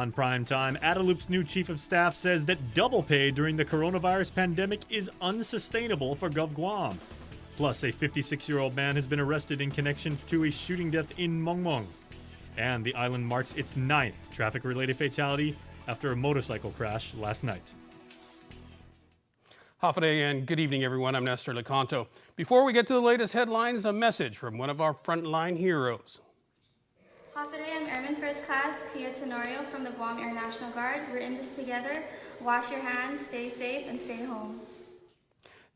On Prime Time, Adaloop's new chief of staff says that double pay during the coronavirus pandemic is unsustainable for GovGuam. Plus, a 56-year-old man has been arrested in connection to a shooting death in Mongmong. And the island marks its 9th traffic-related fatality after a motorcycle crash last night. Hafaday and good evening, everyone. I'm Nestor Lecanto. Before we get to the latest headlines, a message from one of our frontline heroes. Hafaday, I'm Airman First Class Pia Tenorio from the Guam Air National Guard. We're in this together. Wash your hands, stay safe, and stay home.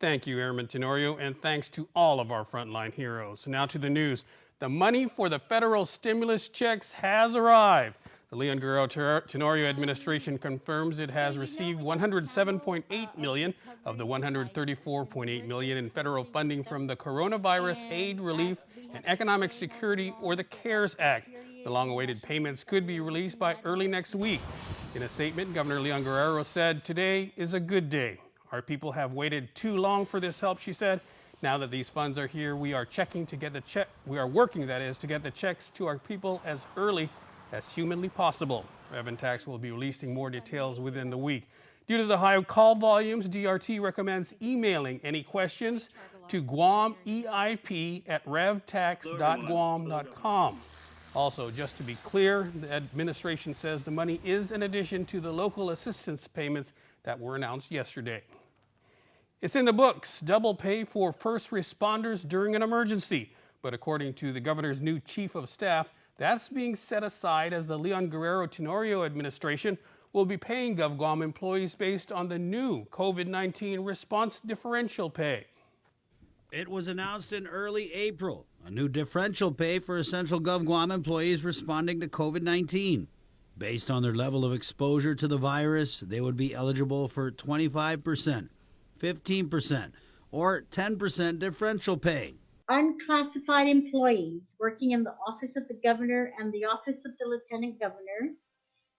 Thank you, Airman Tenorio, and thanks to all of our frontline heroes. Now to the news. The money for the federal stimulus checks has arrived. The Leon Guerrero Tenorio administration confirms it has received $107.8 million of the $134.8 million in federal funding from the Coronavirus Aid, Relief, and Economic Security, or the CARES Act. The long-awaited payments could be released by early next week. In a statement, Governor Leon Guerrero said, "Today is a good day. Our people have waited too long for this help," she said. "Now that these funds are here, we are working, to get the checks to our people as early as humanly possible." Reverend Tax will be releasing more details within the week. Due to the high call volumes, DRT recommends emailing any questions to guameip@revtax.guam.com. Also, just to be clear, the administration says the money is in addition to the local assistance payments that were announced yesterday. It's in the books, double pay for first responders during an emergency. But according to the governor's new chief of staff, that's being set aside as the Leon Guerrero Tenorio administration will be paying GovGuam employees based on the new COVID-19 response differential pay. It was announced in early April, a new differential pay for essential GovGuam employees responding to COVID-19. Based on their level of exposure to the virus, they would be eligible for 25%, 15%, or 10% differential pay. Unclassified employees working in the Office of the Governor and the Office of the Lieutenant Governor,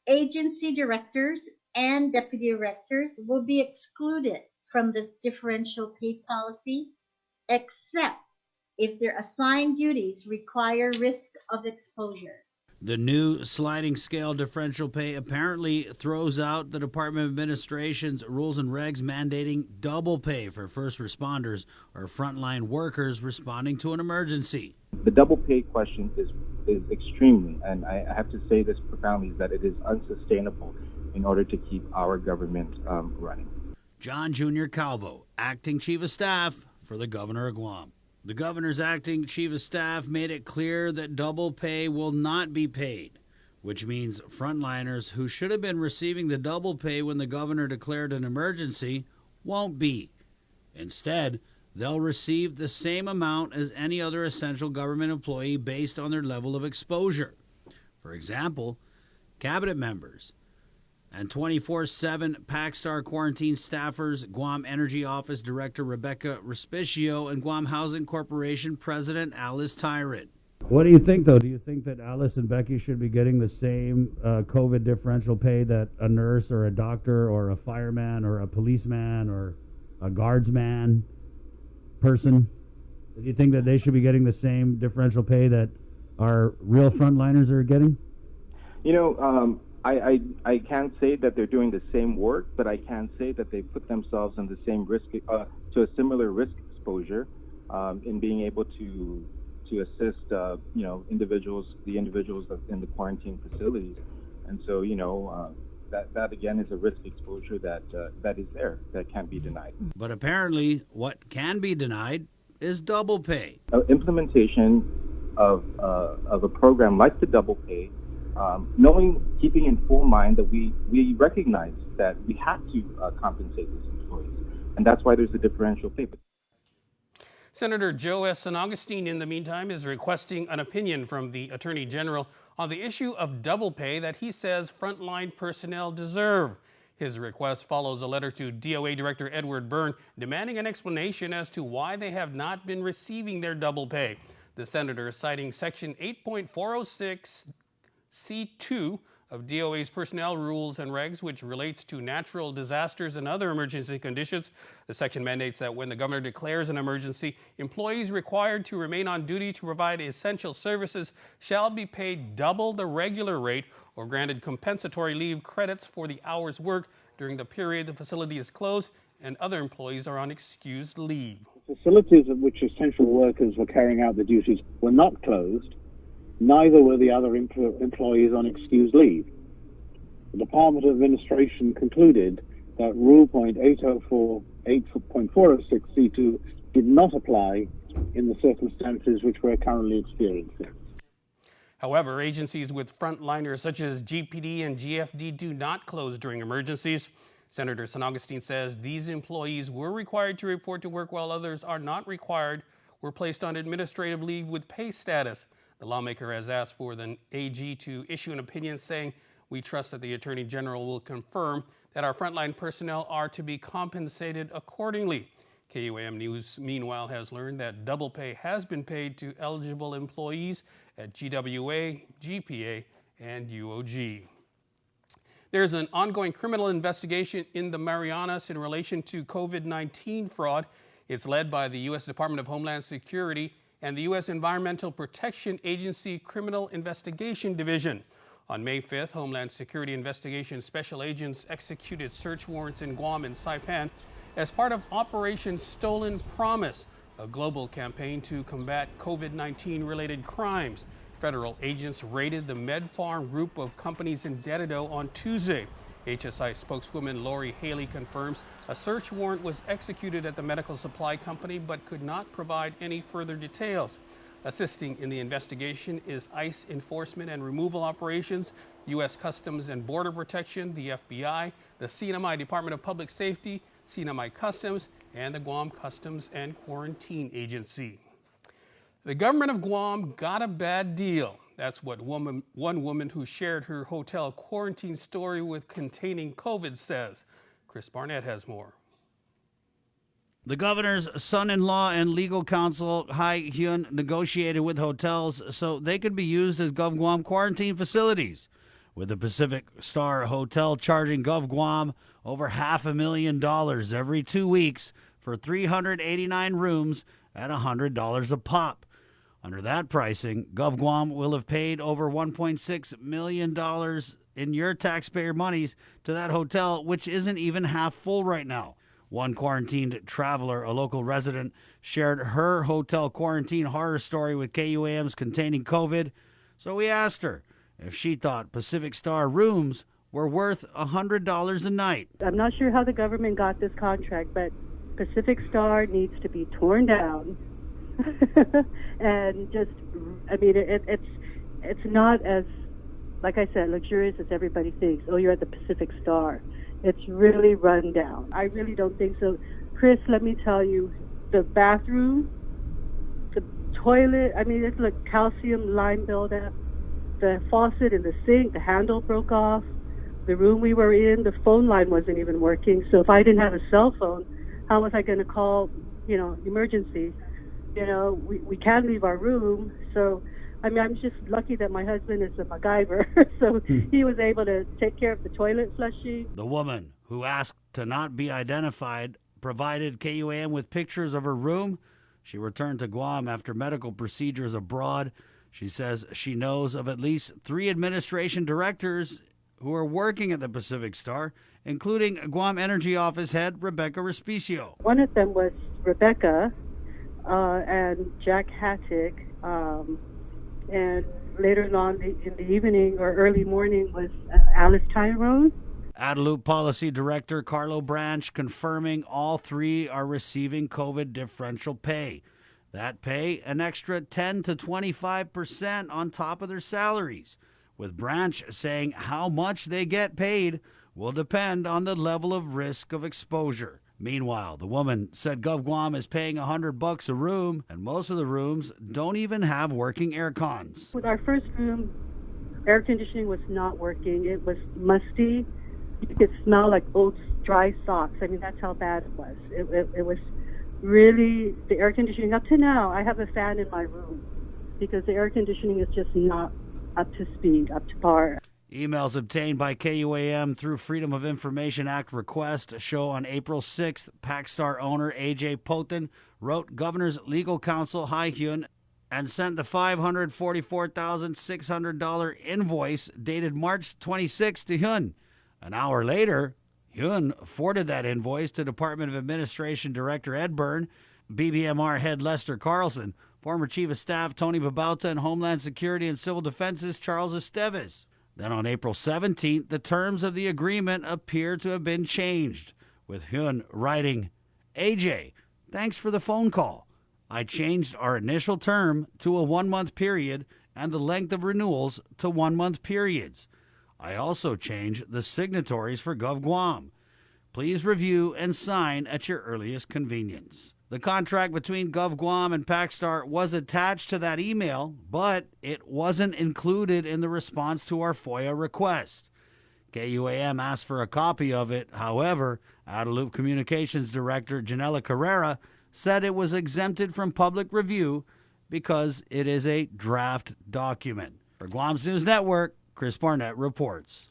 agency directors, and deputy directors will be excluded from the differential pay policy, except if their assigned duties require risk of exposure. The new sliding scale differential pay apparently throws out the Department of Administration's rules and regs mandating double pay for first responders or frontline workers responding to an emergency. The double pay question is extremely, and I have to say this profoundly, is that it is unsustainable in order to keep our government running. John Jr. Calvo, Acting Chief of Staff for the Governor of Guam. The governor's acting chief of staff made it clear that double pay will not be paid, which means frontliners who should have been receiving the double pay when the governor declared an emergency won't be. Instead, they'll receive the same amount as any other essential government employee based on their level of exposure. For example, cabinet members and 24/7 PACSTAR quarantine staffers, Guam Energy Office Director Rebecca Respicio, and Guam Housing Corporation President Alice Tyrant. What do you think, though? Do you think that Alice and Becky should be getting the same COVID differential pay that a nurse or a doctor or a fireman or a policeman or a guardsman person? Do you think that they should be getting the same differential pay that our real frontliners are getting? You know, I can't say that they're doing the same work, but I can say that they put themselves in the same risk, to a similar risk exposure, in being able to assist, the individuals in the quarantine facilities, and so that again is a risk exposure that is there, that can't be denied. But apparently, what can be denied is double pay. Implementation of a program like the double pay. Keeping in full mind that we recognize that we have to compensate these employees, and that's why there's a differential pay. Senator Joe S. San Augustine, in the meantime, is requesting an opinion from the Attorney General on the issue of double pay that he says frontline personnel deserve. His request follows a letter to DOA Director Edward Byrne demanding an explanation as to why they have not been receiving their double pay. The senator, citing Section 8.406 C2 of DOA's personnel rules and regs, which relates to natural disasters and other emergency conditions. The section mandates that when the governor declares an emergency, employees required to remain on duty to provide essential services shall be paid double the regular rate or granted compensatory leave credits for the hours worked during the period the facility is closed and other employees are on excused leave. Facilities at which essential workers were carrying out the duties were not closed, neither were the other employees on excused leave. The Department of Administration concluded that Rule Point 8.406C2 did not apply in the circumstances which we're currently experiencing. However, agencies with frontliners such as GPD and GFD do not close during emergencies. Senator San Augustine says these employees were required to report to work while others are not required, were placed on administrative leave with pay status. The lawmaker has asked for the AG to issue an opinion saying, "We trust that the Attorney General will confirm that our frontline personnel are to be compensated accordingly." KUAM News, meanwhile, has learned that double pay has been paid to eligible employees at GWA, GPA, and UOG. There's an ongoing criminal investigation in the Marianas in relation to COVID-19 fraud. It's led by the U.S. Department of Homeland Security and the U.S. Environmental Protection Agency Criminal Investigation Division. On May 5th, Homeland Security Investigation Special Agents executed search warrants in Guam and Saipan as part of Operation Stolen Promise, a global campaign to combat COVID-19 related crimes. Federal agents raided the MedFarm group of companies in Dededo on Tuesday. HSI spokeswoman Lori Haley confirms a search warrant was executed at the medical supply company but could not provide any further details. Assisting in the investigation is ICE enforcement and removal operations, U.S. Customs and Border Protection, the FBI, the CNMI Department of Public Safety, CNMI Customs, and the Guam Customs and Quarantine Agency. The government of Guam got a bad deal. That's what one woman who shared her hotel quarantine story with containing COVID says. Chris Barnett has more. The governor's son-in-law and legal counsel, Hai Hyun, negotiated with hotels so they could be used as Gov Guam quarantine facilities, with the Pacific Star Hotel charging Gov Guam over $500,000 every 2 weeks for 389 rooms at $100 a pop. Under that pricing, Gov Guam will have paid over $1.6 million in your taxpayer monies to that hotel, which isn't even half full right now. One quarantined traveler, a local resident, shared her hotel quarantine horror story with KUAM's Containing COVID. So we asked her if she thought Pacific Star rooms were worth $100 a night. I'm not sure how the government got this contract, but Pacific Star needs to be torn down. And just, I mean, it's not as, like I said, luxurious as everybody thinks. Oh, you're at the Pacific Star. It's really run down. I really don't think so. Chris, let me tell you, the bathroom, the toilet, I mean, it's like calcium lime buildup. The faucet in the sink, the handle broke off. The room we were in, the phone line wasn't even working. So if I didn't have a cell phone, how was I going to call, emergency? We can't leave our room. So, I mean, I'm just lucky that my husband is a MacGyver. So he was able to take care of the toilet flushing. The woman, who asked to not be identified, provided KUAM with pictures of her room. She returned to Guam after medical procedures abroad. She says she knows of at least 3 administration directors who are working at the Pacific Star, including Guam Energy Office head Rebecca Respicio. One of them was Rebecca and Jack Hattick, and later on in the evening or early morning was Alice Tyrone. Adelup Policy Director Carlo Branch confirming all 3 are receiving COVID differential pay. That pay, an extra 10 to 25% on top of their salaries, with Branch saying how much they get paid will depend on the level of risk of exposure. Meanwhile, the woman said Gov Guam is paying $100 a room, and most of the rooms don't even have working air cons. With our first room, air conditioning was not working. It was musty. You could smell like old dry socks. I mean, that's how bad it was. It was really, the air conditioning, up to now, I have a fan in my room because the air conditioning is just not up to speed, up to par. Emails obtained by KUAM through Freedom of Information Act request show on April 6th, PacStar owner A.J. Poten wrote Governor's legal counsel Hai Hyun and sent the $544,600 invoice dated March 26 to Hyun. An hour later, Hyun forwarded that invoice to Department of Administration Director Ed Byrne, BBMR head Lester Carlson, former Chief of Staff Tony Babauta, and Homeland Security and Civil Defense's Charles Esteves. Then on April 17th, the terms of the agreement appear to have been changed, with Hyun writing, AJ, thanks for the phone call. I changed our initial term to a 1-month period and the length of renewals to 1-month periods. I also changed the signatories for GovGuam. Please review and sign at your earliest convenience. The contract between GovGuam and Packstar was attached to that email, but it wasn't included in the response to our FOIA request. KUAM asked for a copy of it. However, Outerloop Communications Director Janela Carrera said it was exempted from public review because it is a draft document. For Guam's News Network, Chris Barnett reports.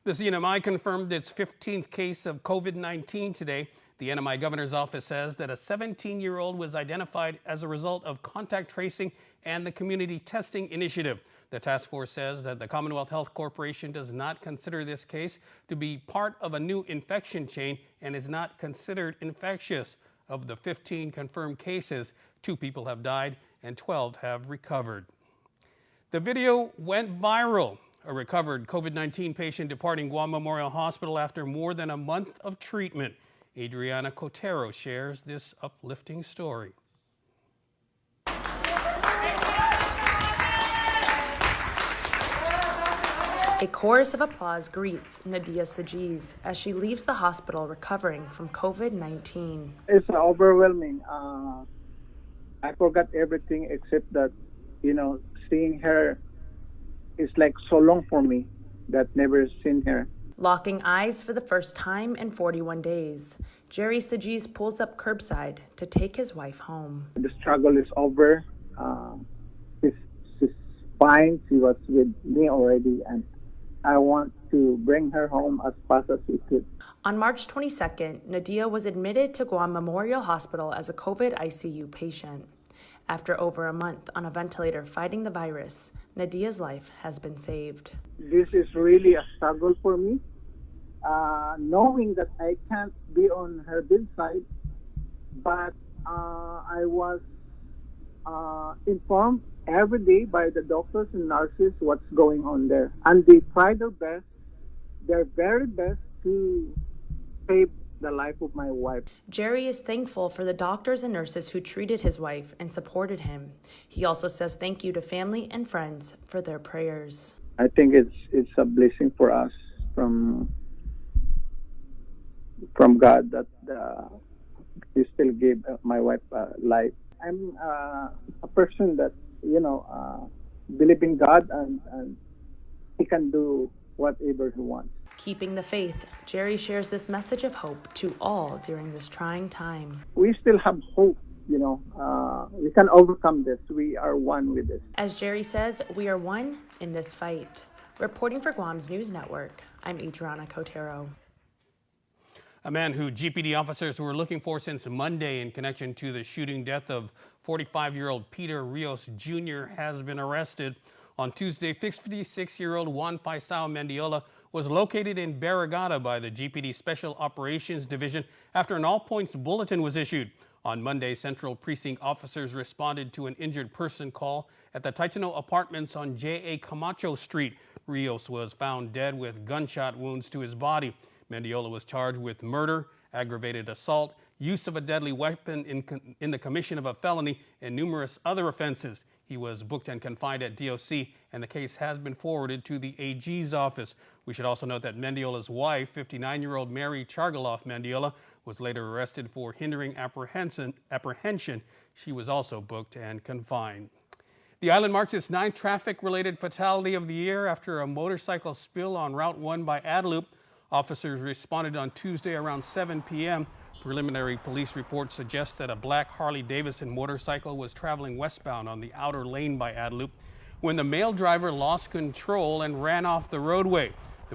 The CNMI confirmed its 15th case of COVID-19 today. The NMI governor's office says that a 17-year-old was identified as a result of contact tracing and the community testing initiative. The task force says that the Commonwealth Health Corporation does not consider this case to be part of a new infection chain and is not considered infectious. Of the 15 confirmed cases, 2 people have died and 12 have recovered. The video went viral. A recovered COVID-19 patient departing Guam Memorial Hospital after more than a month of treatment. Adriana Cotero shares this uplifting story. A chorus of applause greets Nadia Sajiz as she leaves the hospital recovering from COVID-19. It's overwhelming. I forgot everything except that, seeing her is like so long for me that never seen her. Locking eyes for the first time in 41 days, Jerry Sajiz pulls up curbside to take his wife home. The struggle is over. She's fine. She was with me already, and I want to bring her home as fast as we could. On March 22nd, Nadia was admitted to Guam Memorial Hospital as a COVID ICU patient. After over a month on a ventilator fighting the virus, Nadia's life has been saved. This is really a struggle for me, knowing that I can't be on her bedside, but I was informed every day by the doctors and nurses what's going on there. And they try their best, their very best, to save the life of my wife. Jerry is thankful for the doctors and nurses who treated his wife and supported him. He also says thank you to family and friends for their prayers. I think it's a blessing for us from God that He still gave my wife life. I'm a person that believe in God and He can do whatever He wants. Keeping the faith, Jerry shares this message of hope to all during this trying time. We still have hope, we can overcome this. We are one with this. As Jerry says, we are one in this fight. Reporting for Guam's News Network, I'm Adriana Cotero. A man who GPD officers were looking for since Monday in connection to the shooting death of 45-year-old Peter Rios Jr. has been arrested. On Tuesday, 56-year-old Juan Faisao Mendiola was located in Barragata by the GPD Special Operations Division after an all-points bulletin was issued. On Monday, Central Precinct officers responded to an injured person call at the Taitano Apartments on J.A. Camacho Street. Rios was found dead with gunshot wounds to his body. Mendiola was charged with murder, aggravated assault, use of a deadly weapon in the commission of a felony, and numerous other offenses. He was booked and confined at DOC, and the case has been forwarded to the AG's office. We should also note that Mendiola's wife, 59-year-old Mary Chargaloff Mendiola, was later arrested for hindering apprehension. She was also booked and confined. The island marks its 9th traffic-related fatality of the year after a motorcycle spill on Route 1 by Outerloop. Officers responded on Tuesday around 7 p.m. Preliminary police reports suggest that a black Harley-Davidson motorcycle was traveling westbound on the outer lane by Outerloop when the male driver lost control and ran off the roadway. The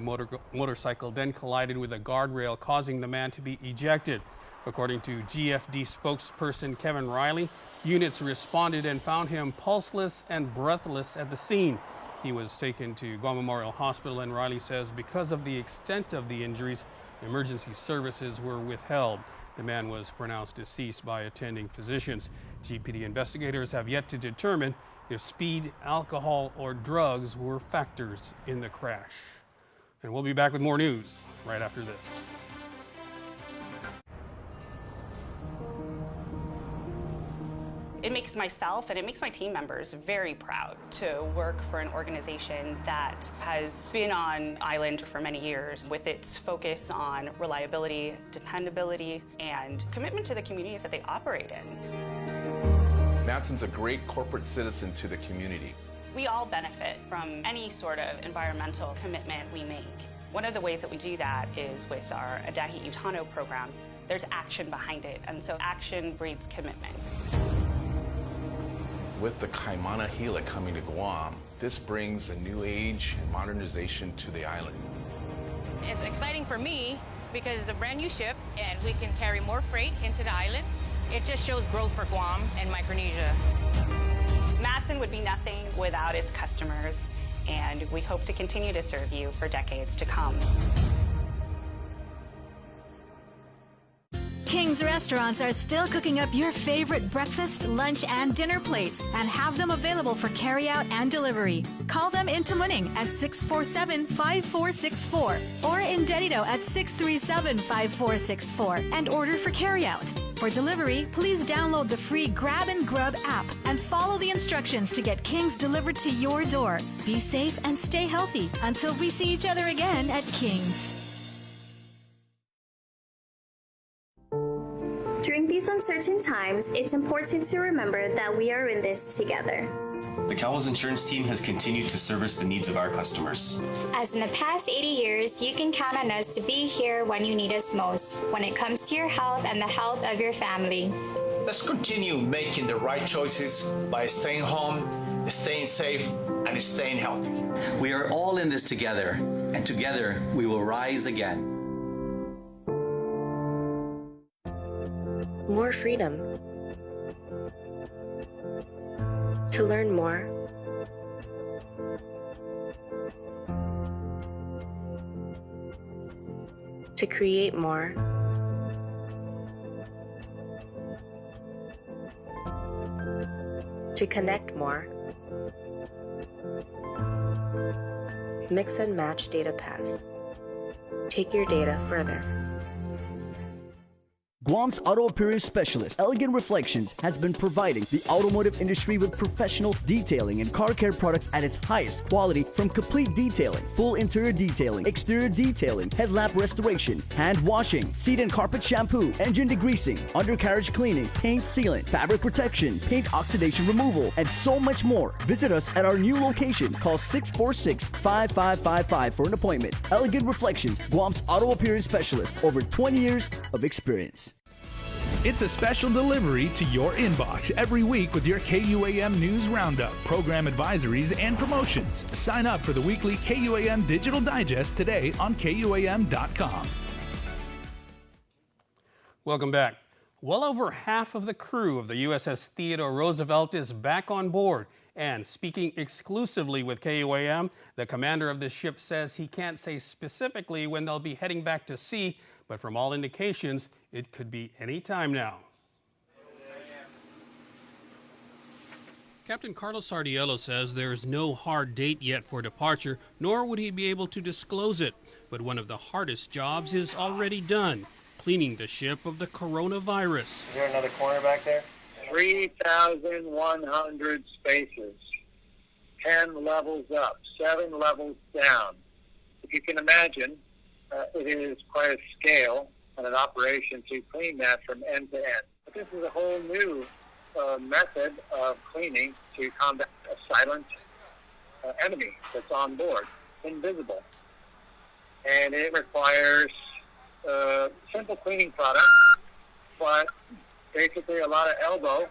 motorcycle then collided with a guardrail, causing the man to be ejected. According to GFD spokesperson Kevin Riley, units responded and found him pulseless and breathless at the scene. He was taken to Guam Memorial Hospital, and Riley says because of the extent of the injuries, emergency services were withheld. The man was pronounced deceased by attending physicians. GPD investigators have yet to determine if speed, alcohol, or drugs were factors in the crash. And we'll be back with more news right after this. It makes myself and it makes my team members very proud to work for an organization that has been on island for many years with its focus on reliability, dependability, and commitment to the communities that they operate in. Matson's a great corporate citizen to the community. We all benefit from any sort of environmental commitment we make. One of the ways that we do that is with our Adahi Utano program. There's action behind it, and so action breeds commitment. With the Kaimana Hila coming to Guam, this brings a new age and modernization to the island. It's exciting for me because it's a brand new ship and we can carry more freight into the islands. It just shows growth for Guam and Micronesia. Matson would be nothing without its customers, and we hope to continue to serve you for decades to come. King's Restaurants are still cooking up your favorite breakfast, lunch, and dinner plates and have them available for carryout and delivery. Call them in Tamuning at 647-5464 or in Dedito at 637-5464 and order for carryout. For delivery, please download the free Grab and Grub app and follow the instructions to get King's delivered to your door. Be safe and stay healthy until we see each other again at King's. During these uncertain times, it's important to remember that we are in this together. The Cowboys Insurance Team has continued to service the needs of our customers. As in the past 80 years, you can count on us to be here when you need us most, when it comes to your health and the health of your family. Let's continue making the right choices by staying home, staying safe, and staying healthy. We are all in this together, and together we will rise again. More freedom. To learn more. To create more. To connect more. Mix and match Data Pass. Take your data further. Guam's auto appearance specialist, Elegant Reflections, has been providing the automotive industry with professional detailing and car care products at its highest quality, from complete detailing, full interior detailing, exterior detailing, headlamp restoration, hand washing, seat and carpet shampoo, engine degreasing, undercarriage cleaning, paint sealant, fabric protection, paint oxidation removal, and so much more. Visit us at our new location. Call 646-5555 for an appointment. Elegant Reflections, Guam's auto appearance specialist, over 20 years of experience. It's a special delivery to your inbox every week with your KUAM News Roundup, program advisories, and promotions. Sign up for the weekly KUAM Digital Digest today on KUAM.com. Welcome back. Well over half of the crew of the USS Theodore Roosevelt is back on board. And speaking exclusively with KUAM, the commander of this ship says he can't say specifically when they'll be heading back to sea, but from all indications, it could be any time now. Captain Carlos Sardiello says there is no hard date yet for departure, nor would he be able to disclose it. But one of the hardest jobs is already done, cleaning the ship of the coronavirus. Is there another corner back there? 3,100 spaces, 10 levels up, 7 levels down. If you can imagine, it is quite a scale and an operation to clean that from end to end. But this is a whole new method of cleaning to combat a silent enemy that's on board, invisible. And it requires simple cleaning products, but basically a lot of elbow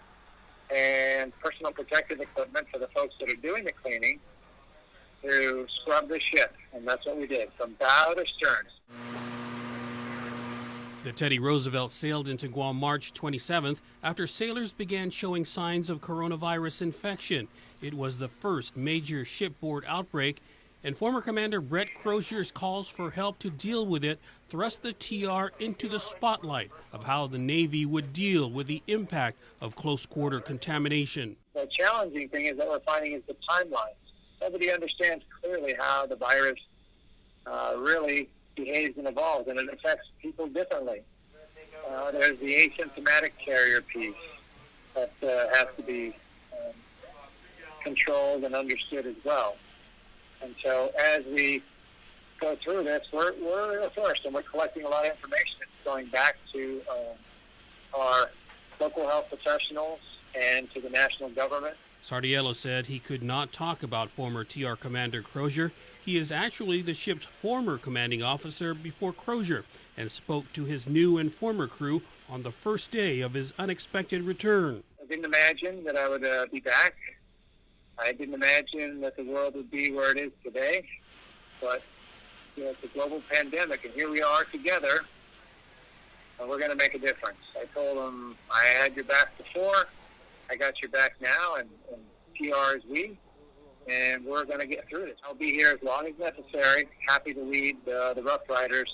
and personal protective equipment for the folks that are doing the cleaning to scrub the ship. And that's what we did, from bow to stern. The Teddy Roosevelt sailed into Guam March 27th after sailors began showing signs of coronavirus infection. It was the first major shipboard outbreak, and former Commander Brett Crozier's calls for help to deal with it thrust the TR into the spotlight of how the Navy would deal with the impact of close-quarter contamination. The challenging thing is that we're finding is the timelines. Nobody understands clearly how the virus really behaves and evolves, and it affects people differently. There's the asymptomatic carrier piece that has to be controlled and understood as well. And so as we go through this, we're first, and we're collecting a lot of information. It's going back to our local health professionals and to the national government. Sardiello said he could not talk about former TR Commander Crozier. He is actually the ship's former commanding officer before Crozier, and spoke to his new and former crew on the first day of his unexpected return. I didn't imagine that I would be back. I didn't imagine that the world would be where it is today. But it's a global pandemic, and here we are together, and we're going to make a difference. I told them I had your back before, I got your back now, and TR is we, and we're going to get through this. I'll be here as long as necessary, happy to lead the Rough Riders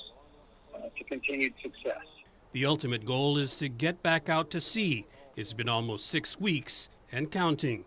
to continued success. The ultimate goal is to get back out to sea. It's been almost 6 weeks and counting.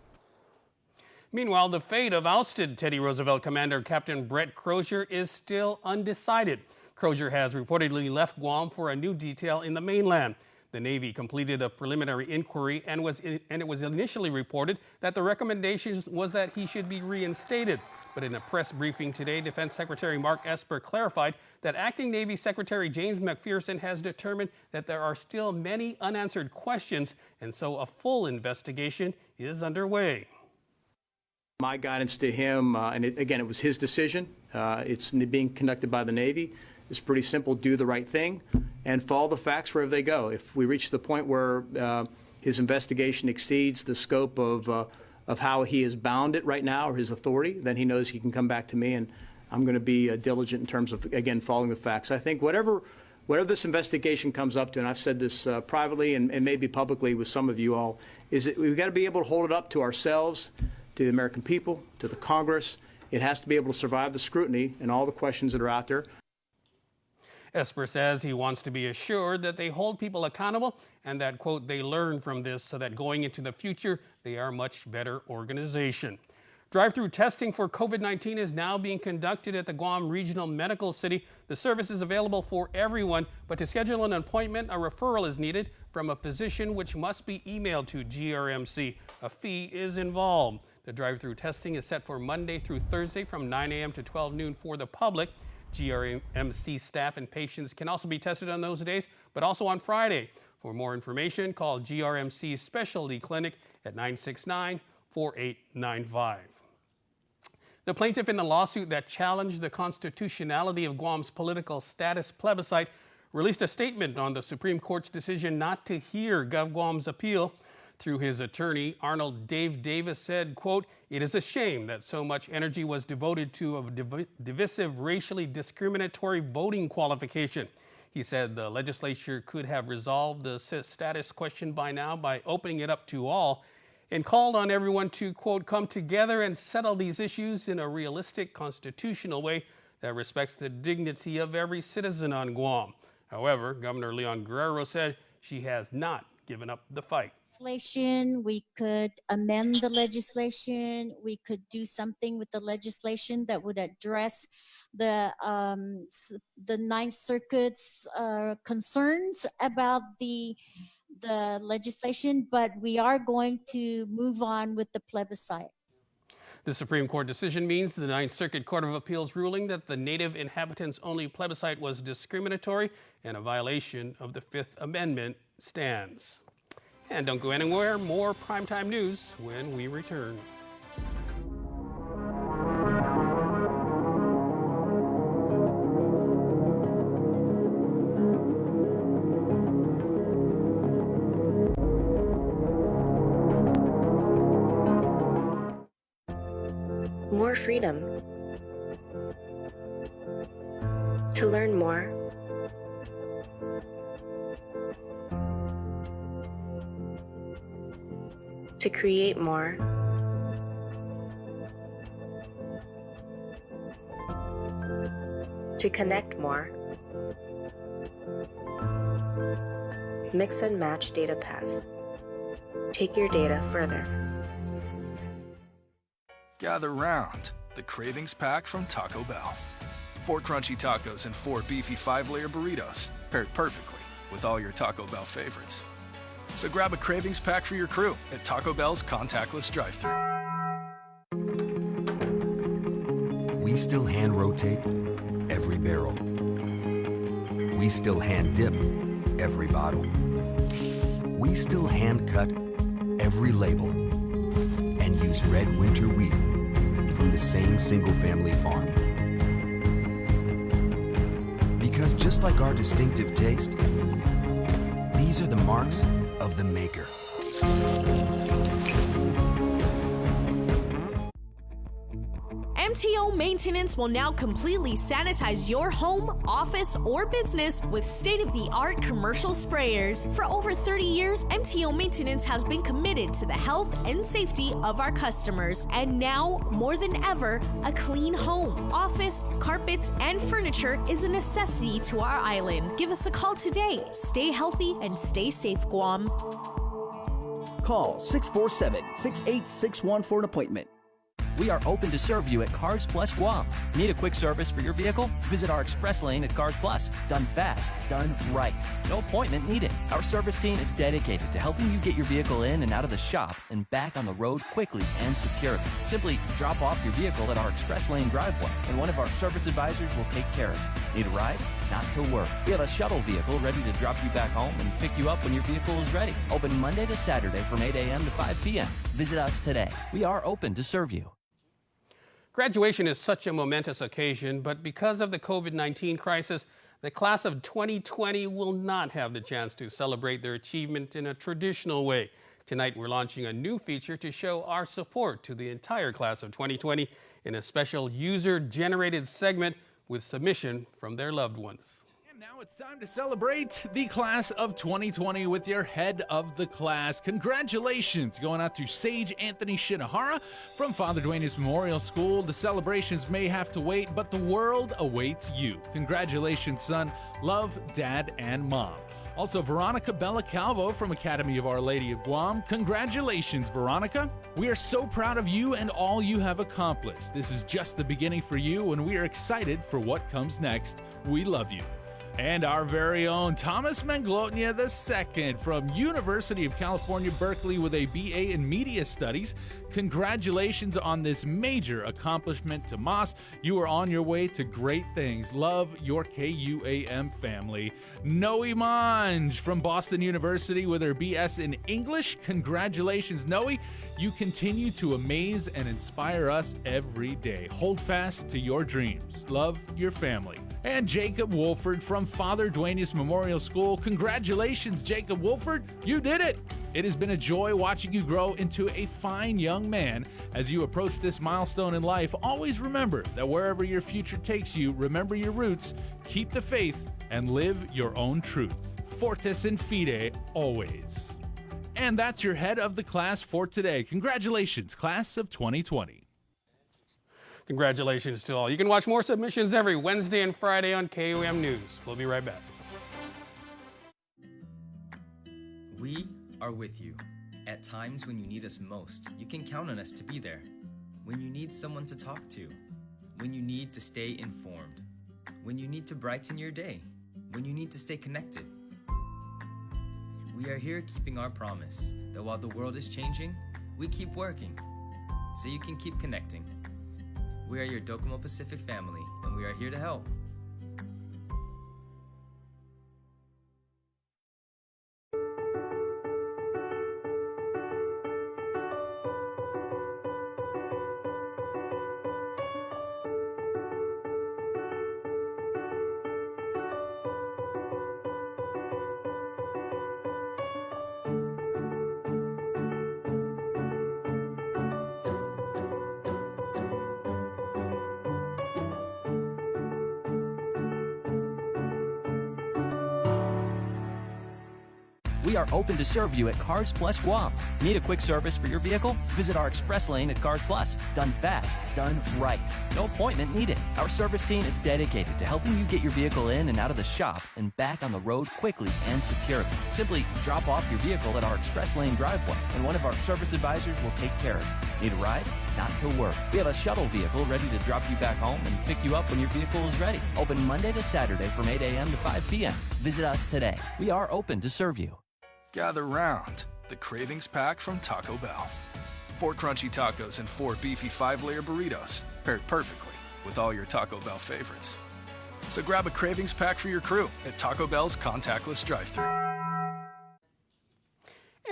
Meanwhile, the fate of ousted Teddy Roosevelt Commander Captain Brett Crozier is still undecided. Crozier has reportedly left Guam for a new detail in the mainland. The Navy completed a preliminary inquiry, and it was initially reported that the recommendation was that he should be reinstated. But in a press briefing today, Defense Secretary Mark Esper clarified that Acting Navy Secretary James McPherson has determined that there are still many unanswered questions, and so a full investigation is underway. My guidance to him, and it was his decision, it's being conducted by the Navy, is pretty simple: do the right thing and follow the facts wherever they go. If we reach the point where his investigation exceeds the scope of how he is bound it right now, or his authority, then he knows he can come back to me, and I'm going to be diligent in terms of, again, following the facts. I think whatever this investigation comes up to, and I've said this privately and maybe publicly with some of you all, is that we've got to be able to hold it up to ourselves, to the American people, to the Congress. It has to be able to survive the scrutiny and all the questions that are out there. Esper says he wants to be assured that they hold people accountable and that, quote, they learn from this so that going into the future, they are a much better organization. Drive-through testing for COVID-19 is now being conducted at the Guam Regional Medical City. The service is available for everyone, but to schedule an appointment, a referral is needed from a physician, which must be emailed to GRMC. A fee is involved. The drive-through testing is set for Monday through Thursday from 9 a.m. to 12 noon for the public. GRMC staff and patients can also be tested on those days, but also on Friday. For more information, call GRMC Specialty Clinic at 969-4895. The plaintiff in the lawsuit that challenged the constitutionality of Guam's political status plebiscite released a statement on the Supreme Court's decision not to hear GovGuam's appeal. Through his attorney, Arnold Dave Davis said, quote, "It is a shame that so much energy was devoted to a divisive, racially discriminatory voting qualification." He said the legislature could have resolved the status question by now by opening it up to all, and called on everyone to, quote, "come together and settle these issues in a realistic constitutional way that respects the dignity of every citizen on Guam." However, Governor Leon Guerrero said she has not given up the fight. We could amend the legislation. We could do something with the legislation that would address the Ninth Circuit's concerns about the legislation, but we are going to move on with the plebiscite. The Supreme Court decision means the Ninth Circuit Court of Appeals ruling that the Native Inhabitants Only plebiscite was discriminatory and a violation of the Fifth Amendment stands. And don't go anywhere, more primetime news when we return. More freedom. To learn more, to create more, to connect more. Mix and match data paths. Take your data further. Gather round, the Cravings Pack from Taco Bell. 4 crunchy tacos and 4 beefy 5-layer burritos, paired perfectly with all your Taco Bell favorites. So grab a Cravings Pack for your crew at Taco Bell's contactless drive-thru. We still hand rotate every barrel. We still hand dip every bottle. We still hand cut every label and use red winter wheat from the same single-family farm. Because just like our distinctive taste, these are the marks of the maker. MTO Maintenance will now completely sanitize your home, office, or business with state-of-the-art commercial sprayers. For over 30 years, MTO Maintenance has been committed to the health and safety of our customers. And now, more than ever, a clean home, office, carpets, and furniture is a necessity to our island. Give us a call today. Stay healthy and stay safe, Guam. Call 647-6861 for an appointment. We are open to serve you at Cars Plus Guam. Need a quick service for your vehicle? Visit our express lane at Cars Plus. Done fast, done right. No appointment needed. Our service team is dedicated to helping you get your vehicle in and out of the shop and back on the road quickly and securely. Simply drop off your vehicle at our express lane driveway, and one of our service advisors will take care of it. Need a ride? Not to worry. We have a shuttle vehicle ready to drop you back home and pick you up when your vehicle is ready. Open Monday to Saturday from 8 a.m. to 5 p.m. Visit us today. We are open to serve you. Graduation is such a momentous occasion, but because of the COVID-19 crisis, the class of 2020 will not have the chance to celebrate their achievement in a traditional way. Tonight, we're launching a new feature to show our support to the entire class of 2020 in a special user-generated segment with submission from their loved ones. Now it's time to celebrate the class of 2020 with your head of the class. Congratulations going out to Sage Anthony Shinohara from Father Duenas Memorial School. The celebrations may have to wait, but the world awaits you. Congratulations, son. Love, Dad, and Mom. Also, Veronica Bella Calvo from Academy of Our Lady of Guam. Congratulations, Veronica. We are so proud of you and all you have accomplished. This is just the beginning for you, and we are excited for what comes next. We love you. And our very own Thomas Manglotnia II from University of California, Berkeley with a BA in Media Studies. Congratulations on this major accomplishment, Tomas. You are on your way to great things. Love your KUAM family. Noe Manj from Boston University with her BS in English. Congratulations, Noe. You continue to amaze and inspire us every day. Hold fast to your dreams. Love your family. And Jacob Wolford from Father Duenas Memorial School. Congratulations, Jacob Wolford. You did it. It has been a joy watching you grow into a fine young man. As you approach this milestone in life, always remember that wherever your future takes you, remember your roots, keep the faith, and live your own truth. Fortis in fide, always. And that's your head of the class for today. Congratulations, class of 2020. Congratulations to all. You can watch more submissions every Wednesday and Friday on KUAM News. We'll be right back. We are with you. At times when you need us most, you can count on us to be there. When you need someone to talk to. When you need to stay informed. When you need to brighten your day. When you need to stay connected. We are here keeping our promise that while the world is changing, we keep working so you can keep connecting. We are your Docomo Pacific family, and we are here to help. We are open to serve you at Cars Plus Guam. Need a quick service for your vehicle? Visit our express lane at Cars Plus. Done fast, done right. No appointment needed. Our service team is dedicated to helping you get your vehicle in and out of the shop and back on the road quickly and securely. Simply drop off your vehicle at our express lane driveway, and one of our service advisors will take care of it. Need a ride? Not to worry. We have a shuttle vehicle ready to drop you back home and pick you up when your vehicle is ready. Open Monday to Saturday from 8 a.m. to 5 p.m. Visit us today. We are open to serve you. Gather round. The Cravings Pack from Taco Bell. 4 crunchy tacos and 4 beefy 5-layer burritos, paired perfectly with all your Taco Bell favorites. So grab a Cravings Pack for your crew at Taco Bell's contactless drive-thru.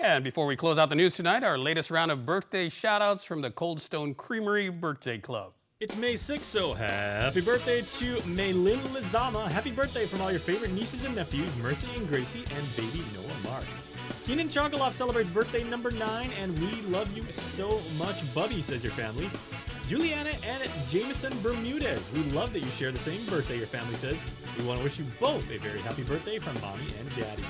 And before we close out the news tonight, our latest round of birthday shout-outs from the Cold Stone Creamery Birthday Club. It's May 6th, so happy birthday to Maylin Lizama. Happy birthday from all your favorite nieces and nephews, Mercy and Gracie, and baby Noah Mark. Keenan Chocoloff celebrates birthday number 9, and we love you so much, Bubby, says your family. Juliana and Jameson Bermudez, we love that you share the same birthday, your family says. We want to wish you both a very happy birthday from Mommy and Daddy.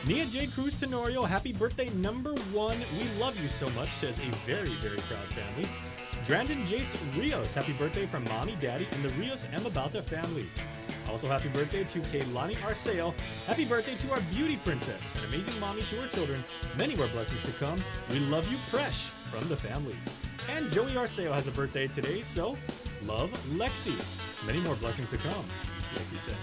Nia J. Cruz Tenorio, happy birthday number 1. We love you so much, says a very, very proud family. Brandon Jace Rios, happy birthday from Mommy, Daddy, and the Rios Embabata families. Also, happy birthday to Kaylani Arceo. Happy birthday to our beauty princess, an amazing mommy to her children. Many more blessings to come. We love you, Presh, from the family. And Joey Arceo has a birthday today, so love, Lexi. Many more blessings to come, Lexi says.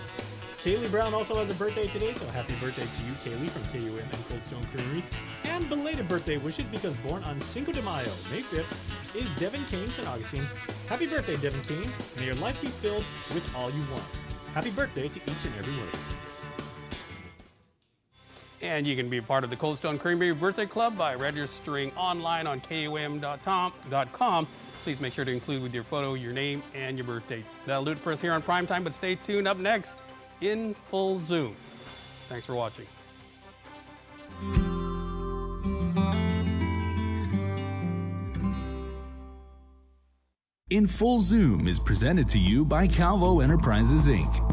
Kaylee Brown also has a birthday today, so happy birthday to you, Kaylee, from KUAM and Cold Stone Creamery. And belated birthday wishes because born on Cinco de Mayo, May 5th, is Devin Kane St. Augustine. Happy birthday, Devin Kane. May your life be filled with all you want. Happy birthday to each and every one of you. And you can be a part of the Cold Stone Creamery Birthday Club by registering online on KUAM.com. Please make sure to include with your photo your name and your birthday. That'll do it for us here on Primetime, but stay tuned. Up next, In Full Zoom. Thanks for watching. In Full Zoom is presented to you by Calvo Enterprises, Inc.